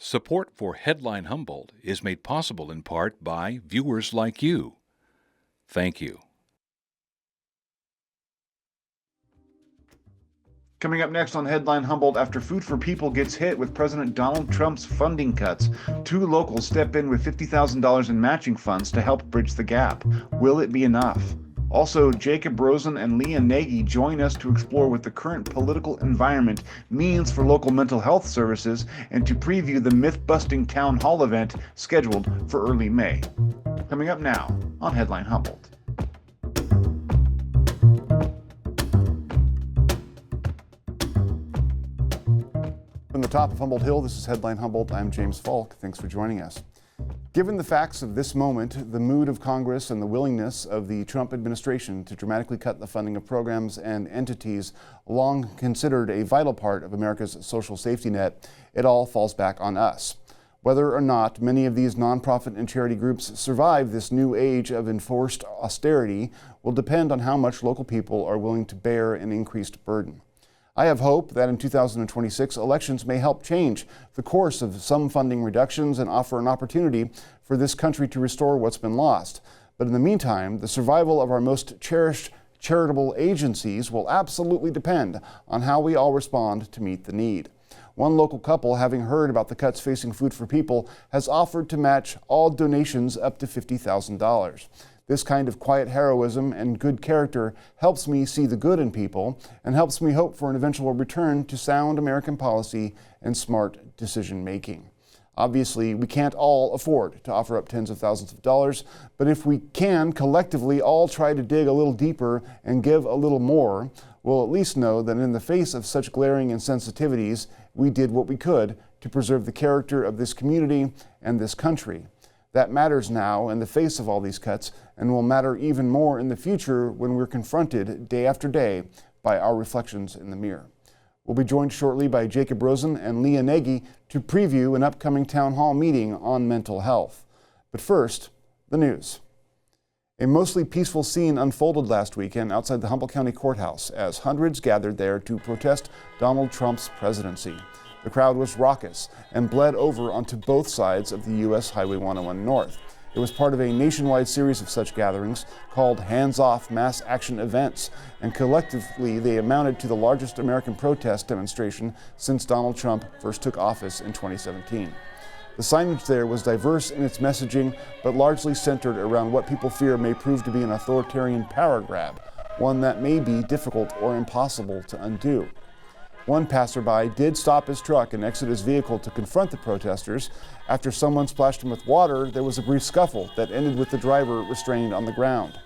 Support for Headline Humboldt is made possible in part by viewers like you. Thank you. Coming up next on Headline Humboldt, after Food for People gets hit with President Donald Trump's funding cuts, two locals step in with $50,000 in matching funds to help bridge the gap. Will it be enough? Also, Jacob Rosen and Lea Nagy join us to explore what the current political environment means for local mental health services and to preview the myth-busting town hall event scheduled for early May. Coming up now on Headline Humboldt. From the top of Humboldt Hill, this is Headline Humboldt. I'm James Falk. Thanks for joining us. Given the facts of this moment, the mood of Congress, and the willingness of the Trump administration to dramatically cut the funding of programs and entities long considered a vital part of America's social safety net, it all falls back on us. Whether or not many of these nonprofit and charity groups survive this new age of enforced austerity will depend on how much local people are willing to bear an increased burden. I have hope that in 2026, elections may help change the course of some funding reductions and offer an opportunity for this country to restore what's been lost. But in the meantime, the survival of our most cherished charitable agencies will absolutely depend on how we all respond to meet the need. One local couple, having heard about the cuts facing Food for People, has offered to match all donations up to $50,000. This kind of quiet heroism and good character helps me see the good in people and helps me hope for an eventual return to sound American policy and smart decision making. Obviously, we can't all afford to offer up tens of thousands of dollars, but if we can collectively all try to dig a little deeper and give a little more, we'll at least know that in the face of such glaring insensitivities, we did what we could to preserve the character of this community and this country. That matters now in the face of all these cuts and will matter even more in the future when we're confronted day after day by our reflections in the mirror. We'll be joined shortly by Jacob Rosen and Lea Nagy to preview an upcoming town hall meeting on mental health. But first, the news. A mostly peaceful scene unfolded last weekend outside the Humboldt County Courthouse as hundreds gathered there to protest Donald Trump's presidency. The crowd was raucous and bled over onto both sides of the U.S. Highway 101 North. It was part of a nationwide series of such gatherings called Hands Off Mass Action Events, and collectively they amounted to the largest American protest demonstration since Donald Trump first took office in 2017. The signage there was diverse in its messaging, but largely centered around what people fear may prove to be an authoritarian power grab, one that may be difficult or impossible to undo. One passerby did stop his truck and exit his vehicle to confront the protesters. After someone splashed him with water, there was a brief scuffle that ended with the driver restrained on the ground.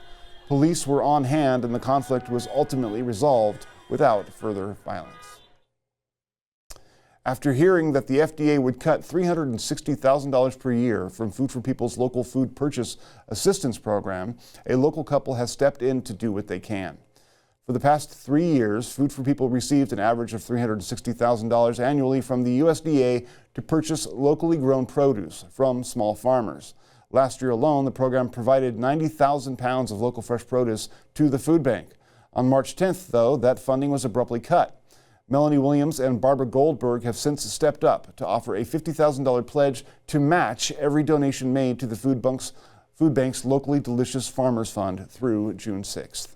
Police were on hand and the conflict was ultimately resolved without further violence. After hearing that the FDA would cut $360,000 per year from Food for People's local food purchase assistance program, a local couple has stepped in to do what they can. For the past 3 years, Food for People received an average of $360,000 annually from the USDA to purchase locally grown produce from small farmers. Last year alone, the program provided 90,000 pounds of local fresh produce to the food bank. On March 10th, though, that funding was abruptly cut. Melanie Williams and Barbara Goldberg have since stepped up to offer a $50,000 pledge to match every donation made to the food bank's Locally Delicious Farmers Fund through June 6th.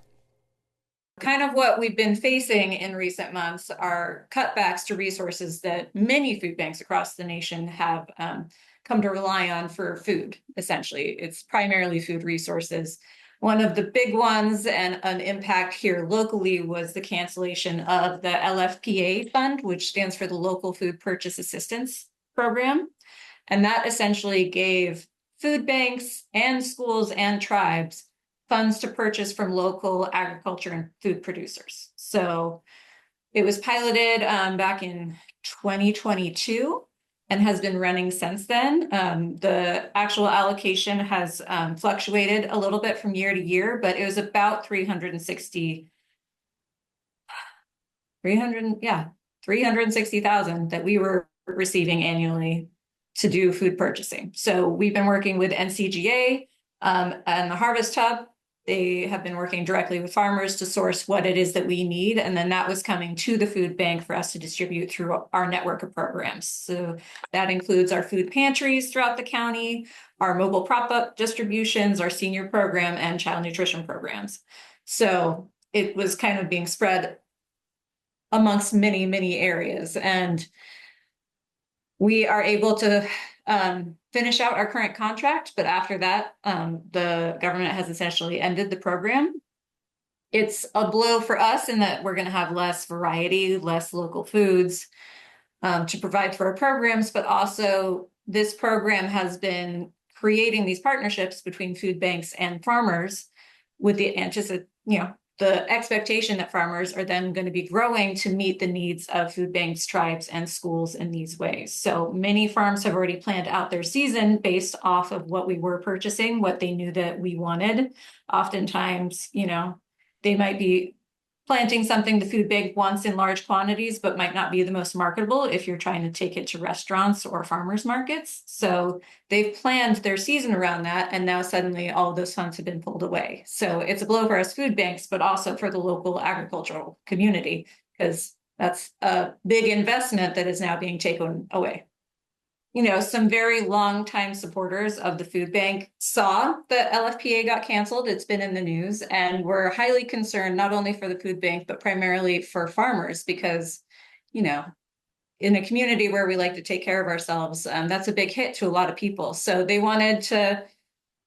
Kind of what we've been facing in recent months are cutbacks to resources that many food banks across the nation have come to rely on for food, essentially. It's primarily food resources. One of the big ones and an impact here locally was the cancellation of the LFPA fund, which stands for the Local Food Purchase Assistance Program. And that essentially gave food banks and schools and tribes funds to purchase from local agriculture and food producers. So it was piloted back in 2022 and has been running since then. The actual allocation has fluctuated a little bit from year to year, but it was about $360,000 that we were receiving annually to do food purchasing. So we've been working with NCGA and the Harvest Hub They have been working directly with farmers to source what it is that we need. And then that was coming to the food bank for us to distribute through our network of programs. So that includes our food pantries throughout the county, our mobile prop-up distributions, our senior program, and child nutrition programs. So it was kind of being spread amongst many, many areas. And we are able to finish out our current contract, but after that, the government has essentially ended the program. It's a blow for us in that we're going to have less variety, less local foods to provide for our programs, but also this program has been creating these partnerships between food banks and farmers with the the expectation that farmers are then going to be growing to meet the needs of food banks, tribes, and schools in these ways. So many farms have already planned out their season based off of what we were purchasing, what they knew that we wanted. Oftentimes, they might be planting something the food bank wants in large quantities, but might not be the most marketable if you're trying to take it to restaurants or farmers markets. So they've planned their season around that, and now suddenly all of those funds have been pulled away. So it's a blow for us food banks, but also for the local agricultural community, because that's a big investment that is now being taken away. Some very long-time supporters of the food bank saw that LFPA got canceled. It's been in the news, and we're highly concerned not only for the food bank, but primarily for farmers, because, in a community where we like to take care of ourselves, that's a big hit to a lot of people. So they wanted to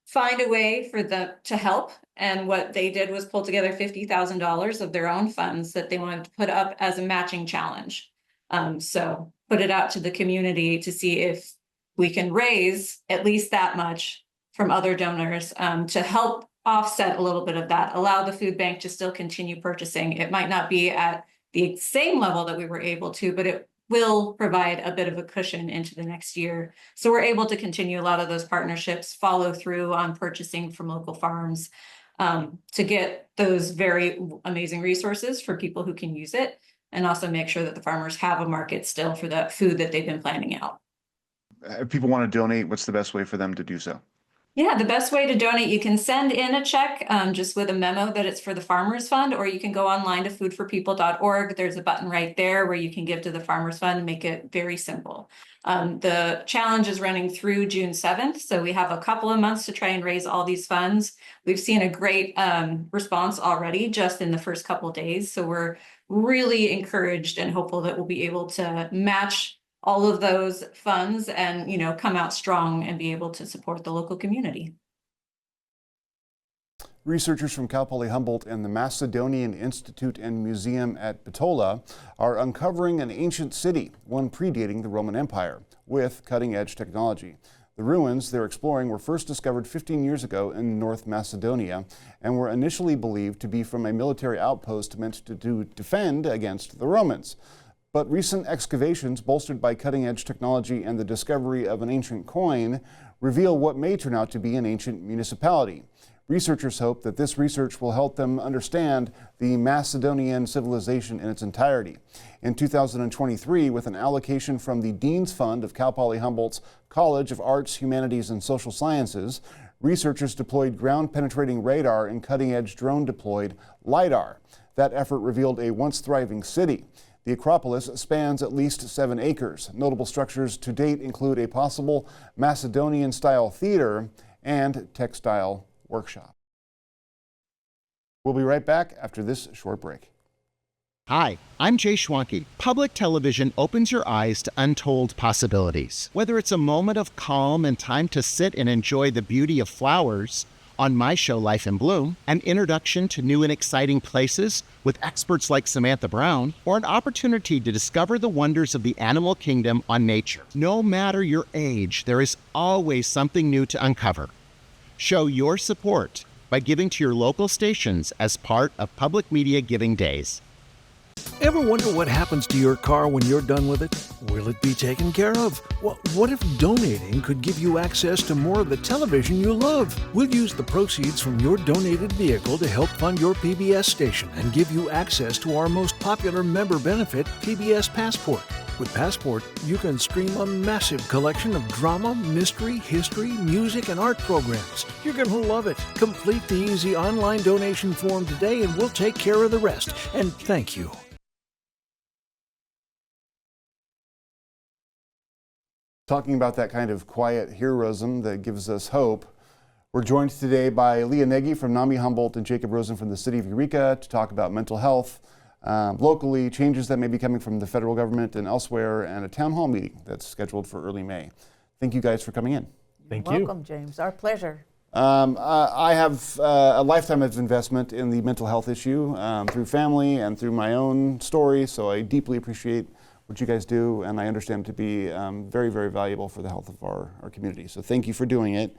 find a way for them to help. And what they did was pull together $50,000 of their own funds that they wanted to put up as a matching challenge. So put it out to the community to see if we can raise at least that much from other donors to help offset a little bit of that, allow the food bank to still continue purchasing. It might not be at the same level that we were able to, but it will provide a bit of a cushion into the next year. So we're able to continue a lot of those partnerships, follow through on purchasing from local farms to get those very amazing resources for people who can use it, and also make sure that the farmers have a market still for the food that they've been planning out. If people want to donate, what's the best way for them to do so? Yeah, the best way to donate, you can send in a check just with a memo that it's for the Farmers Fund, or you can go online to foodforpeople.org. There's a button right there where you can give to the Farmers Fund and make it very simple. The challenge is running through June 7th, so we have a couple of months to try and raise all these funds. We've seen a great response already just in the first couple of days, so we're really encouraged and hopeful that we'll be able to match all of those funds and, come out strong and be able to support the local community. Researchers from Cal Poly Humboldt and the Macedonian Institute and Museum at Bitola are uncovering an ancient city, one predating the Roman Empire, with cutting-edge technology. The ruins they're exploring were first discovered 15 years ago in North Macedonia and were initially believed to be from a military outpost meant to defend against the Romans. But recent excavations, bolstered by cutting-edge technology and the discovery of an ancient coin, reveal what may turn out to be an ancient municipality. Researchers hope that this research will help them understand the Macedonian civilization in its entirety. In 2023, with an allocation from the Dean's Fund of Cal Poly Humboldt's College of Arts, Humanities, and Social Sciences, researchers deployed ground-penetrating radar and cutting-edge drone-deployed LiDAR. That effort revealed a once-thriving city. The Acropolis spans at least 7 acres. Notable structures to date include a possible Macedonian-style theater and textile workshop. We'll be right back after this short break. Hi, I'm Jay Schwanke. Public television opens your eyes to untold possibilities. Whether it's a moment of calm and time to sit and enjoy the beauty of flowers, on my show Life in Bloom, an introduction to new and exciting places with experts like Samantha Brown, or an opportunity to discover the wonders of the animal kingdom on Nature. No matter your age, there is always something new to uncover. Show your support by giving to your local stations as part of Public Media Giving Days. Ever wonder what happens to your car when you're done with it? Will it be taken care of? What if donating could give you access to more of the television you love? We'll use the proceeds from your donated vehicle to help fund your PBS station and give you access to our most popular member benefit, PBS Passport. With Passport, you can stream a massive collection of drama, mystery, history, music, and art programs. You're going to love it. Complete the easy online donation form today and we'll take care of the rest. And thank you. Talking about that kind of quiet heroism that gives us hope, we're joined today by Lea Nagy from Headline Humboldt and Jacob Rosen from the city of Eureka to talk about mental health locally, changes that may be coming from the federal government and elsewhere, and a town hall meeting that's scheduled for early May. Thank you guys for coming in. Thank you. Welcome, James. Our pleasure. I have a lifetime of investment in the mental health issue through family and through my own story, so I deeply appreciate what you guys do, and I understand to be very, very valuable for the health of our community. So thank you for doing it.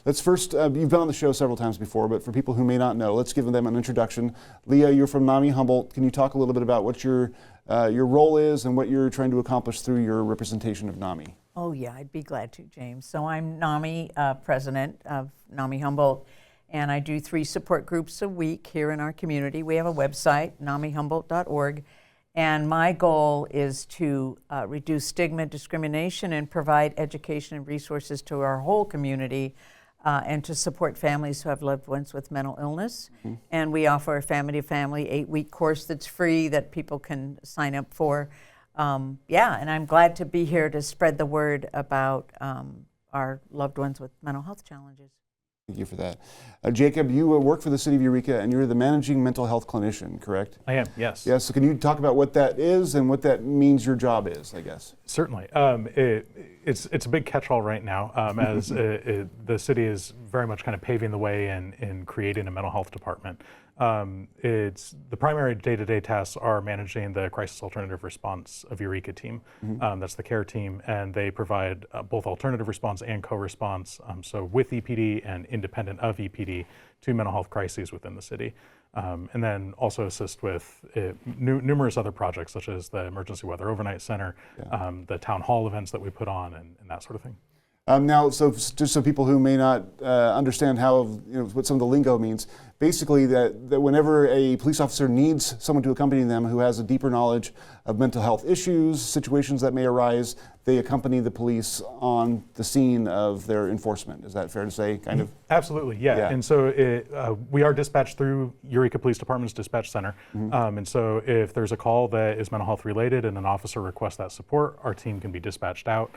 Let's first, you've been on the show several times before, but for people who may not know, let's give them an introduction. Lea, you're from Headline Humboldt. Can you talk a little bit about what your role is and what you're trying to accomplish through your representation of NAMI? Oh yeah, I'd be glad to, James. So I'm NAMI president of Headline Humboldt, and I do 3 support groups a week here in our community. We have a website, namihumboldt.org. And my goal is to reduce stigma, discrimination, and provide education and resources to our whole community, and to support families who have loved ones with mental illness. Mm-hmm. And we offer a family-to-family 8-week course that's free that people can sign up for. And I'm glad to be here to spread the word about our loved ones with mental health challenges. Thank you for that. Jacob, you work for the city of Eureka, and you're the managing mental health clinician, correct? I am, yes. Yes, so can you talk about what that is and what that means your job is, I guess? Certainly. It's a big catch-all right now, as the city is very much kind of paving the way in creating a mental health department. It's the primary day-to-day tasks are managing the crisis alternative response of Eureka team. Mm-hmm. That's the care team, and they provide both alternative response and co-response, so with EPD and independent of EPD, to mental health crises within the city. And then also assist with numerous other projects, such as the Emergency Weather Overnight Center, the town hall events that we put on, and that sort of thing. Now, so just so people who may not understand how, what some of the lingo means, basically that whenever a police officer needs someone to accompany them who has a deeper knowledge of mental health issues, situations that may arise, they accompany the police on the scene of their enforcement. Is that fair to say, kind of? Absolutely, yeah. And so we are dispatched through Eureka Police Department's dispatch center. Mm-hmm. And so if there's a call that is mental health related and an officer requests that support, our team can be dispatched out.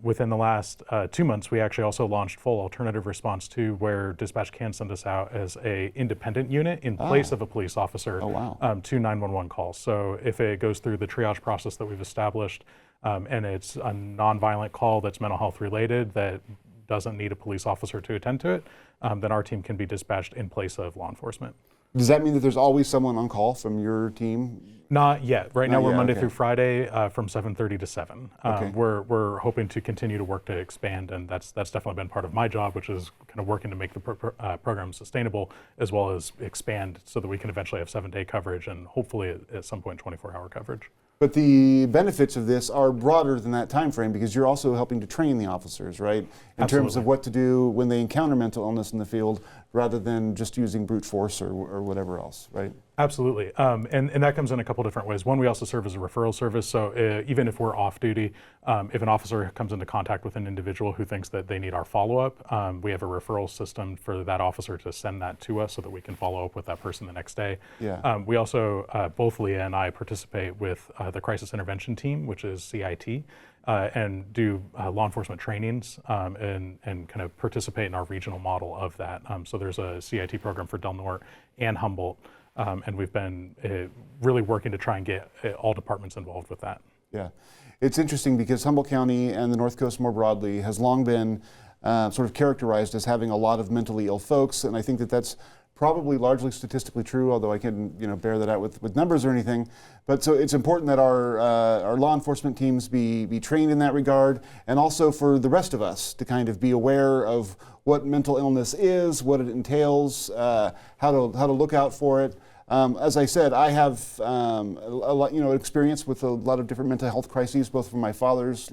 Within the last 2 months, we actually also launched full alternative response to where dispatch can send us out as a independent unit in place of a police officer to 911 calls. So if it goes through the triage process that we've established, and it's a nonviolent call that's mental health related that doesn't need a police officer to attend to it, then our team can be dispatched in place of law enforcement. Does that mean that there's always someone on call from your team? Not yet. Right now we're Monday through Friday from 7:30 to 7. We're hoping to continue to work to expand, and that's definitely been part of my job, which is kind of working to make the program sustainable, as well as expand so that we can eventually have 7-day coverage and hopefully at some point 24-hour coverage. But the benefits of this are broader than that time frame, because you're also helping to train the officers, right? In terms of what to do when they encounter mental illness in the field, rather than just using brute force or whatever else, right? Absolutely, and that comes in a couple different ways. One, we also serve as a referral service, so even if we're off duty, if an officer comes into contact with an individual who thinks that they need our follow-up, we have a referral system for that officer to send that to us so that we can follow up with that person the next day. We also, both Lea and I participate with the Crisis Intervention Team, which is CIT, and do law enforcement trainings and kind of participate in our regional model of that. So there's a CIT program for Del Norte and Humboldt, and we've been really working to try and get all departments involved with that. Yeah, it's interesting because Humboldt County and the North Coast more broadly has long been sort of characterized as having a lot of mentally ill folks, and I think that that's probably largely statistically true, although I couldn't bear that out with numbers or anything. But so it's important that our law enforcement teams be trained in that regard, and also for the rest of us to kind of be aware of what mental illness is, what it entails, how to look out for it. As I said, I have a lot, experience with a lot of different mental health crises, both from my father's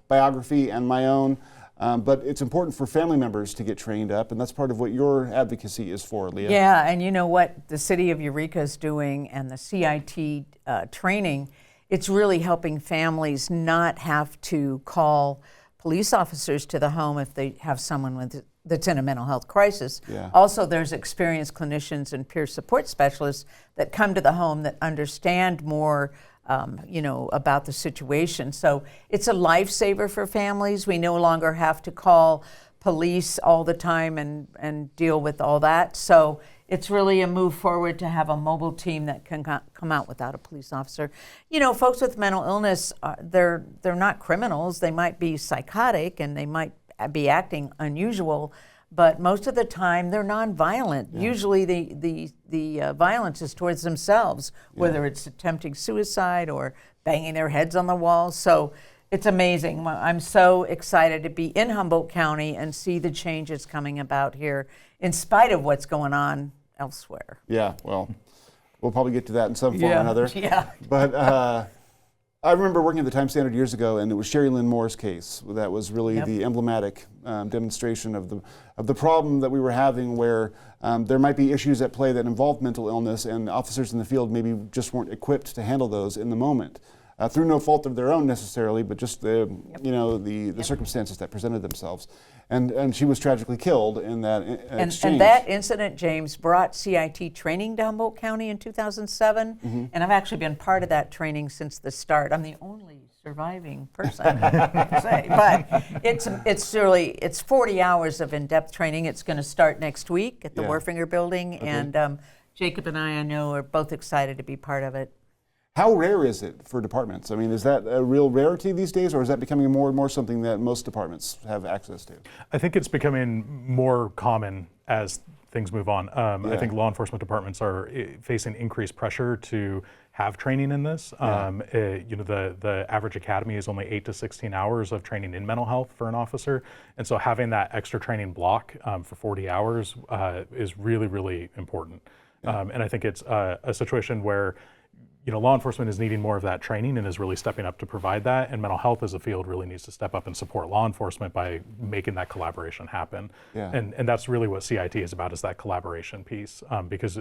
biography and my own. But it's important for family members to get trained up, and that's part of what your advocacy is for, Lea. Yeah, and you know what the City of Eureka is doing, and the CIT training it's really helping families not have to call police officers to the home if they have someone that's in a mental health crisis. Yeah. Also, there's experienced clinicians and peer support specialists that come to the home that understand more about the situation. So it's a lifesaver for families. We no longer have to call police all the time and deal with all that. So it's really a move forward to have a mobile team that can come out without a police officer. Folks with mental illness, they're not criminals. They might be psychotic and they might be acting unusual, but most of the time they're nonviolent. Yeah. Usually the violence is towards themselves, whether it's attempting suicide or banging their heads on the wall. So it's amazing. I'm so excited to be in Humboldt County and see the changes coming about here in spite of what's going on elsewhere. Yeah, well, we'll probably get to that in some form or another. Yeah. But I remember working at the Times Standard years ago, and it was Sherry Lynn Moore's case that was really the emblematic demonstration of the problem that we were having, where there might be issues at play that involved mental illness, and officers in the field maybe just weren't equipped to handle those in the moment. Through no fault of their own necessarily, but just the circumstances that presented themselves, and she was tragically killed in that exchange. And that incident, James, brought CIT training to Humboldt County in 2007, and I've actually been part of that training since the start. I'm the only surviving person, I say, but it's 40 hours of in-depth training. It's going to start next week at the Warfinger Building, and Jacob and I know, are both excited to be part of it. How rare is it for departments? I mean, is that a real rarity these days, or is that becoming more and more something that most departments have access to? I think it's becoming more common as things move on. I think law enforcement departments are facing increased pressure to have training in this. The average academy is only 8 to 16 hours of training in mental health for an officer, and so having that extra training block for 40 hours is really, really important. And I think it's a situation where law enforcement is needing more of that training and is really stepping up to provide that, and mental health as a field really needs to step up and support law enforcement by making that collaboration happen. And that's really what CIT is about, is that collaboration piece, because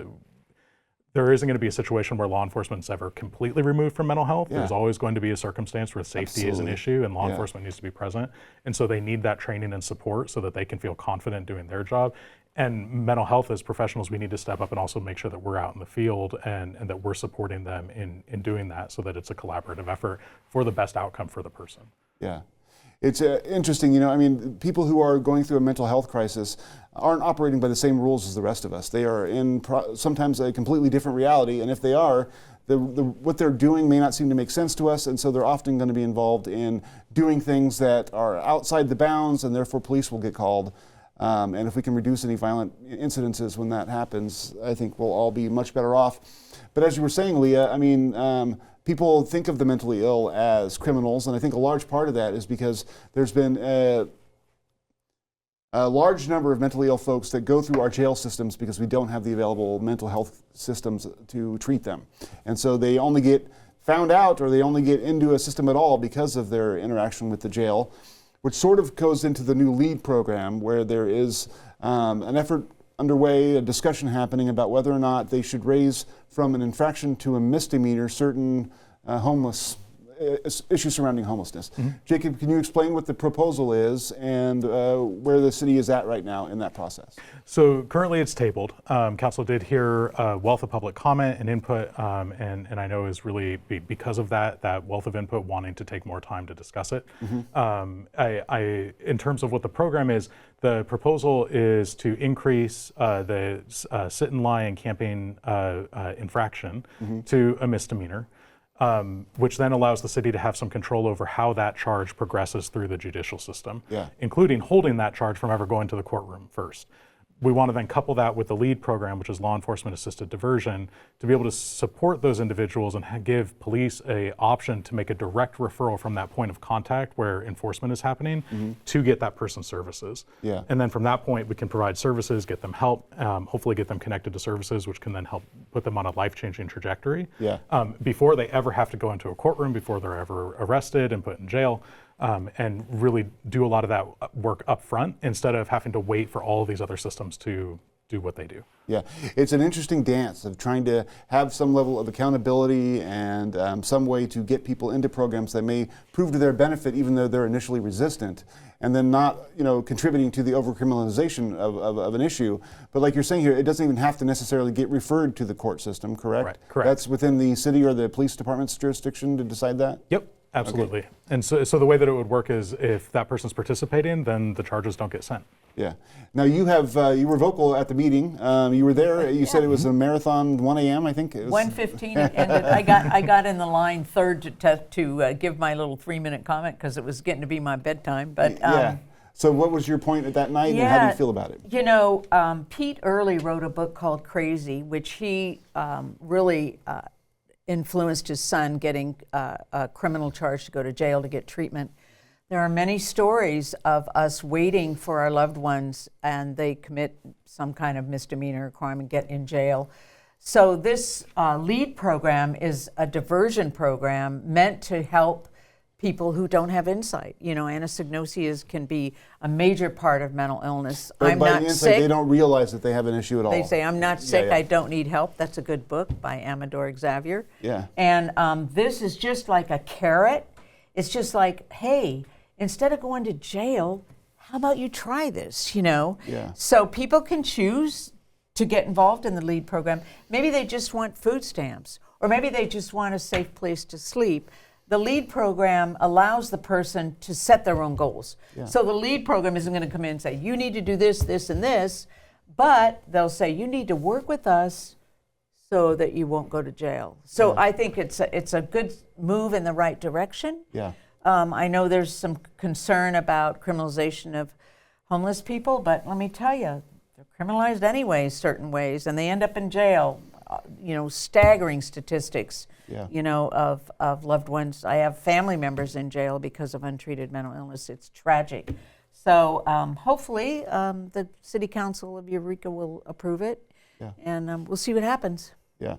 there isn't going to be a situation where law enforcement is ever completely removed from mental health. There's always going to be a circumstance where safety is an issue and law enforcement needs to be present. And so they need that training and support so that they can feel confident doing their job. And mental health, as professionals, we need to step up and also make sure that we're out in the field and that we're supporting them in doing that, so that it's a collaborative effort for the best outcome for the person. Yeah. It's interesting, people who are going through a mental health crisis aren't operating by the same rules as the rest of us. They are in sometimes a completely different reality, and if they are, what they're doing may not seem to make sense to us, and so they're often going to be involved in doing things that are outside the bounds, and therefore police will get called. And if we can reduce any violent incidences when that happens, I think we'll all be much better off. But as you were saying, Leah, people think of the mentally ill as criminals, and I think a large part of that is because there's been a large number of mentally ill folks that go through our jail systems because we don't have the available mental health systems to treat them. And so they only get found out, or they only get into a system at all because of their interaction with the jail, which sort of goes into the new LEAD program, where there is an effort underway, a discussion happening about whether or not they should raise from an infraction to a misdemeanor certain issues surrounding homelessness. Jacob, can you explain what the proposal is and where the city is at right now in that process? So currently it's tabled. Council did hear a wealth of public comment and input, and I know is really because of that wealth of input, wanting to take more time to discuss it. In terms of what the program is, the proposal is to increase the sit and lie and camping infraction to a misdemeanor. Which then allows the city to have some control over how that charge progresses through the judicial system, including holding that charge from ever going to the courtroom first. We want to then couple that with the LEAD program, which is law enforcement assisted diversion, to be able to support those individuals and give police an option to make a direct referral from that point of contact where enforcement is happening to get that person services. And then from that point, we can provide services, get them help, hopefully get them connected to services, which can then help put them on a life-changing trajectory before they ever have to go into a courtroom, before they're ever arrested and put in jail. And really do a lot of that work up front instead of having to wait for all of these other systems to do what they do. Yeah, it's an interesting dance of trying to have some level of accountability and some way to get people into programs that may prove to their benefit, even though they're initially resistant, and then not, contributing to the overcriminalization of an issue. But like you're saying here, it doesn't even have to necessarily get referred to the court system, correct? Right, correct. That's within the city or the police department's jurisdiction to decide that? Yep. Absolutely. Okay. And so the way that it would work is if that person's participating, then the charges don't get sent. Yeah. Now you were vocal at the meeting. You were there. You said it was a marathon, 1 a.m. I think. 1:15 it ended. I got in the line third to give my little 3-minute comment because it was getting to be my bedtime. But yeah. So what was your point at that night, and how do you feel about it? Pete Early wrote a book called Crazy, which he really influenced his son getting a criminal charge to go to jail to get treatment. There are many stories of us waiting for our loved ones and they commit some kind of misdemeanor or crime and get in jail. So this LEAD program is a diversion program meant to help people who don't have insight. Anosognosia can be a major part of mental illness. But I'm by not the insight, sick. they don't realize that they have an issue at all. They say, I'm not sick, yeah. I don't need help. That's a good book by Amador Xavier. Yeah. And this is just like a carrot. It's just like, hey, instead of going to jail, how about you try this, Yeah. So people can choose to get involved in the LEAD program. Maybe they just want food stamps, or maybe they just want a safe place to sleep. The LEAD program allows the person to set their own goals. Yeah. So the LEAD program isn't going to come in and say, you need to do this, this, and this, but they'll say, you need to work with us so that you won't go to jail. So I think it's a good move in the right direction. Yeah. I know there's some concern about criminalization of homeless people, but let me tell you, they're criminalized anyway, certain ways, and they end up in jail. Staggering statistics, of loved ones. I have family members in jail because of untreated mental illness. It's tragic. So hopefully the City Council of Eureka will approve it, and we'll see what happens. Yeah,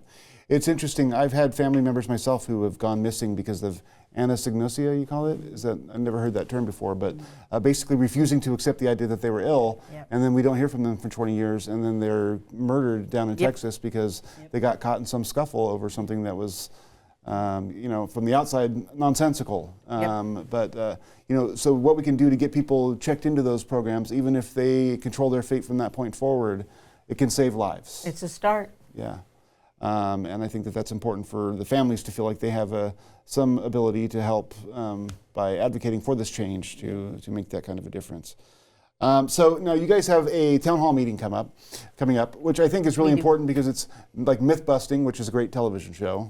it's interesting. I've had family members myself who have gone missing because of anosognosia, you call it? I've never heard that term before, but basically refusing to accept the idea that they were ill, and then we don't hear from them for 20 years, and then they're murdered down in Texas because they got caught in some scuffle over something that was, from the outside nonsensical. But, so what we can do to get people checked into those programs, even if they control their fate from that point forward, it can save lives. It's a start. Yeah. And I think that that's important for the families to feel like they have some ability to help by advocating for this change to make that kind of a difference. So now you guys have a town hall meeting coming up, which I think is really important because it's like myth busting, which is a great television show,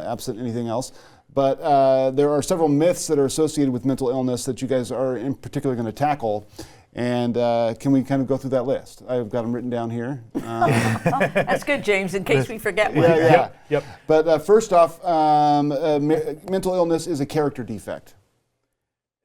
absent anything else. But there are several myths that are associated with mental illness that you guys are in particular going to tackle. And can we kind of go through that list? I've got them written down here. That's good, James, in case we forget one. Yep. But first off, mental illness is a character defect.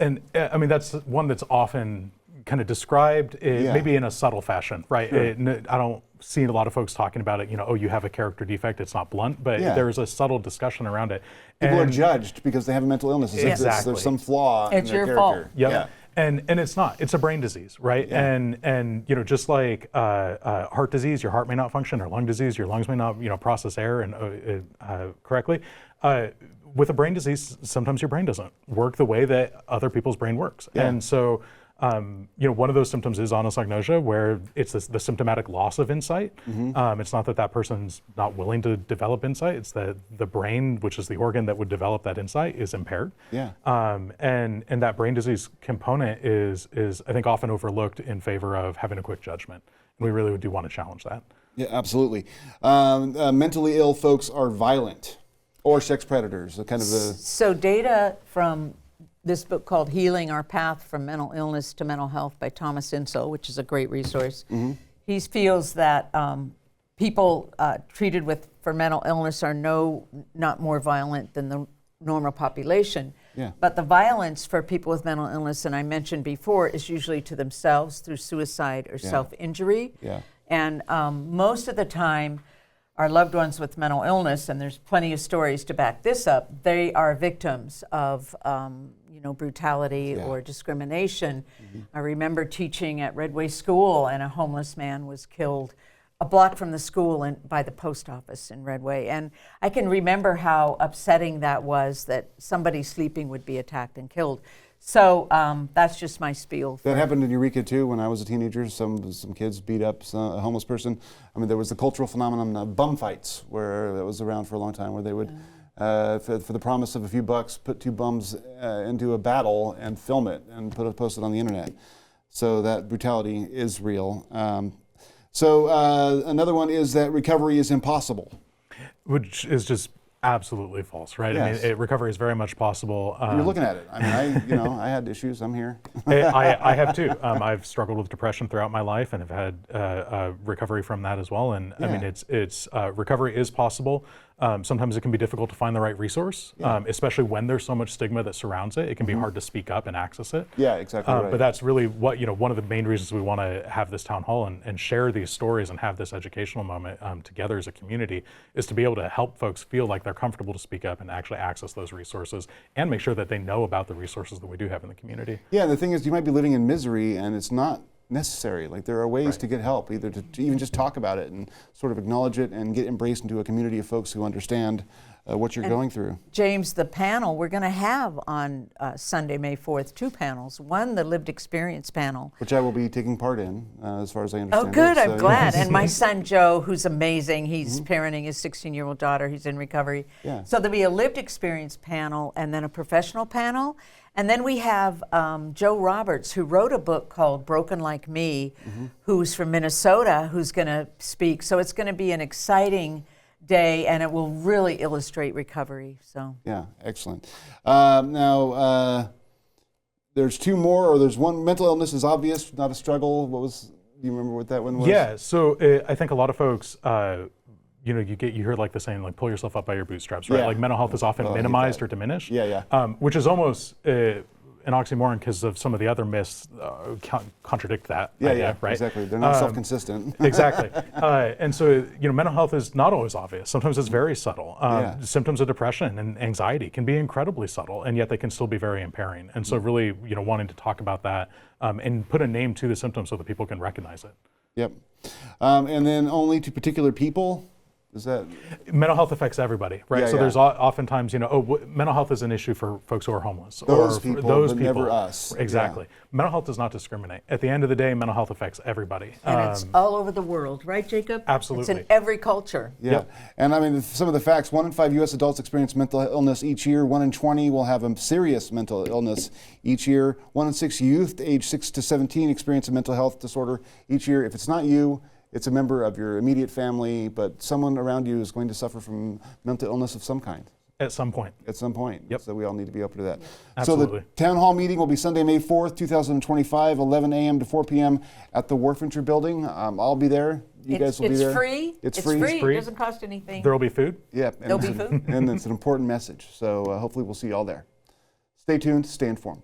And that's one that's often kind of described maybe in a subtle fashion, right? Sure. I don't see a lot of folks talking about it, you have a character defect, it's not blunt, but there's a subtle discussion around it. People are judged because they have a mental illness. Exactly. There's some flaw in their character. It's your fault. Yep. Yeah. And it's not. It's a brain disease, right? Yeah. And just like heart disease, your heart may not function, or lung disease, your lungs may not process air and correctly. With a brain disease, sometimes your brain doesn't work the way that other people's brain works. Yeah. And so one of those symptoms is anosognosia, where it's the symptomatic loss of insight. Mm-hmm. It's not that person's not willing to develop insight. It's that the brain, which is the organ that would develop that insight, is impaired. Yeah. And that brain disease component is I think often overlooked in favor of having a quick judgment. And we really do want to challenge that. Yeah, absolutely. Mentally ill folks are violent or sex predators. So data from this book called Healing Our Path from Mental Illness to Mental Health by Thomas Insel, which is a great resource. Mm-hmm. He feels that people treated for mental illness are not more violent than the normal population. Yeah. But the violence for people with mental illness, and I mentioned before, is usually to themselves through suicide or self-injury. Yeah. And most of the time, our loved ones with mental illness, and there's plenty of stories to back this up, they are victims of brutality or discrimination. Mm-hmm. I remember teaching at Redway School, and a homeless man was killed a block from the school and by the post office in Redway. And I can remember how upsetting that was, that somebody sleeping would be attacked and killed. So that's just my spiel. That happened in Eureka too when I was a teenager. Some kids beat up a homeless person. I mean, there was the cultural phenomenon of bum fights, where that was around for a long time, where they would, for the promise of a few bucks, put two bums into a battle and film it and post it on the internet. So that brutality is real. So another one is that recovery is impossible. Which is just absolutely false, right? Yes. I mean, recovery is very much possible. You're looking at it. I mean, I had issues. I'm here. I have too. I've struggled with depression throughout my life and have had recovery from that as well. And I mean, it's recovery is possible. Sometimes it can be difficult to find the right resource, especially when there's so much stigma that surrounds it. It can be hard to speak up and access it. Yeah, exactly right. But that's really what, one of the main reasons we want to have this town hall and share these stories and have this educational moment together as a community, is to be able to help folks feel like they're comfortable to speak up and actually access those resources, and make sure that they know about the resources that we do have in the community. Yeah, the thing is, you might be living in misery and it's not necessary. Like, there are ways to get help, either to even just talk about it and sort of acknowledge it and get embraced into a community of folks who understand what you're going through. James, the panel we're going to have on Sunday, May 4th, 2 panels. One, the lived experience panel. Which I will be taking part in, as far as I understand. Oh, good, it. I'm glad. And my son, Joe, who's amazing, he's parenting his 16-year-old daughter, he's in recovery. Yeah. So there'll be a lived experience panel and then a professional panel. And then we have Joe Roberts, who wrote a book called Broken Like Me, who's from Minnesota, who's going to speak. So it's going to be an exciting day, and it will really illustrate recovery. So yeah, excellent. Now, there's 2 more, or there's one. Mental illness is obvious, not a struggle. Do you remember what that one was? Yeah, so I think a lot of folks, you hear like the saying, like, pull yourself up by your bootstraps, right? Yeah. Like, mental health is often minimized or diminished. Yeah. Which is almost an oxymoron, because of some of the other myths contradict that idea, right? Exactly. They're not self-consistent. Exactly. And so, mental health is not always obvious. Sometimes it's very subtle. Symptoms of depression and anxiety can be incredibly subtle, and yet they can still be very impairing. And so really, wanting to talk about that and put a name to the symptoms so that people can recognize it. Yep. And then only to particular people. Is that mental health affects everybody, right? So there's oftentimes, mental health is an issue for folks who are homeless. Those people. Never us. Exactly. Yeah. Mental health does not discriminate. At the end of the day, mental health affects everybody. And it's all over the world, right, Jacob? Absolutely. It's in every culture. Yeah. Yep. And I mean, some of the facts: 1 in 5 U.S. adults experience mental illness each year. 1 in 20 will have a serious mental illness each year. 1 in 6 youth, age 6 to 17, experience a mental health disorder each year. If it's not you, it's a member of your immediate family, but someone around you is going to suffer from mental illness of some kind. At some point. At some point. Yep. So we all need to be open to that. Absolutely. So the town hall meeting will be Sunday, May 4th, 2025, 11 a.m. to 4 p.m. at the Warfincher building. I'll be there. You guys will be there. It's free. It's free. It doesn't cost anything. There will be food. Yeah. There'll be food. And it's an important message. So hopefully we'll see you all there. Stay tuned. Stay informed.